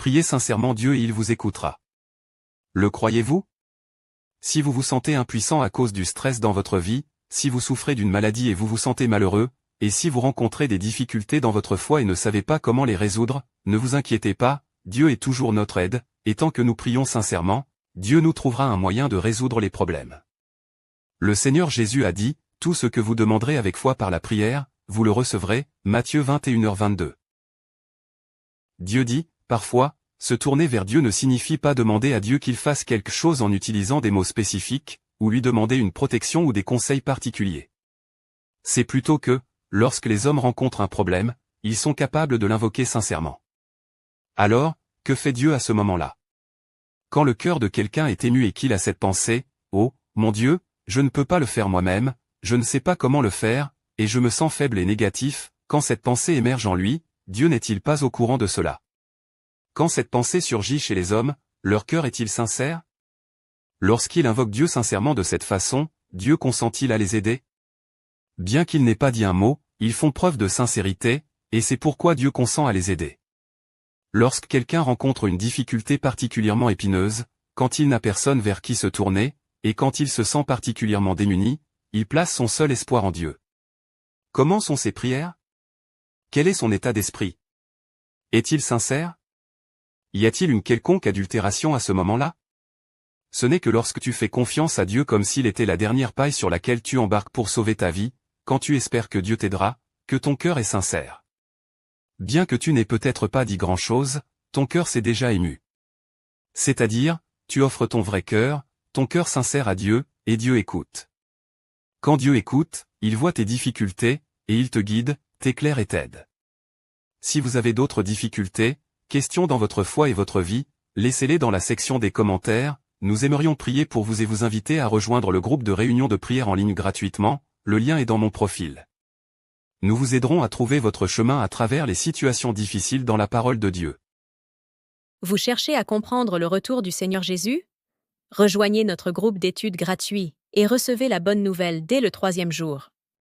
priez sincèrement Dieu et il vous écoutera. Le croyez-vous? Si vous vous sentez impuissant à cause du stress dans votre vie, si vous souffrez d'une maladie et vous vous sentez malheureux, et si vous rencontrez des difficultés dans votre foi et ne savez pas comment les résoudre, ne vous inquiétez pas, Dieu est toujours notre aide, et tant que nous prions sincèrement, Dieu nous trouvera un moyen de résoudre les problèmes. Le Seigneur Jésus a dit, « Tout ce que vous demanderez avec foi par la prière, vous le recevrez » Matthieu 21h22. Dieu dit, parfois, se tourner vers Dieu ne signifie pas demander à Dieu qu'il fasse quelque chose en utilisant des mots spécifiques, ou lui demander une protection ou des conseils particuliers. C'est plutôt que, lorsque les hommes rencontrent un problème, ils sont capables de l'invoquer sincèrement. Alors, que fait Dieu à ce moment-là? Quand le cœur de quelqu'un est ému et qu'il a cette pensée, « Oh, mon Dieu, je ne peux pas le faire moi-même, je ne sais pas comment le faire, et je me sens faible et négatif », quand cette pensée émerge en lui, Dieu n'est-il pas au courant de cela? Quand cette pensée surgit chez les hommes, leur cœur est-il sincère? Lorsqu'ils invoquent Dieu sincèrement de cette façon, Dieu consent-il à les aider? Bien qu'ils n'aient pas dit un mot, ils font preuve de sincérité, et c'est pourquoi Dieu consent à les aider. Lorsque quelqu'un rencontre une difficulté particulièrement épineuse, quand il n'a personne vers qui se tourner, et quand il se sent particulièrement démuni, il place son seul espoir en Dieu. Comment sont ses prières? Quel est son état d'esprit? Est-il sincère? Y a-t-il une quelconque adultération à ce moment-là? Ce n'est que lorsque tu fais confiance à Dieu comme s'il était la dernière paille sur laquelle tu embarques pour sauver ta vie, quand tu espères que Dieu t'aidera, que ton cœur est sincère. Bien que tu n'aies peut-être pas dit grand-chose, ton cœur s'est déjà ému. C'est-à-dire, tu offres ton vrai cœur, ton cœur sincère à Dieu, et Dieu écoute. Quand Dieu écoute, il voit tes difficultés, et il te guide, t'éclaire et t'aide. Si vous avez d'autres difficultés, questions dans votre foi et votre vie, laissez-les dans la section des commentaires, nous aimerions prier pour vous et vous inviter à rejoindre le groupe de réunion de prière en ligne gratuitement, le lien est dans mon profil. Nous vous aiderons à trouver votre chemin à travers les situations difficiles dans la parole de Dieu. Vous cherchez à comprendre le retour du Seigneur Jésus? Rejoignez notre groupe d'études gratuit et recevez la bonne nouvelle dès le 3e jour.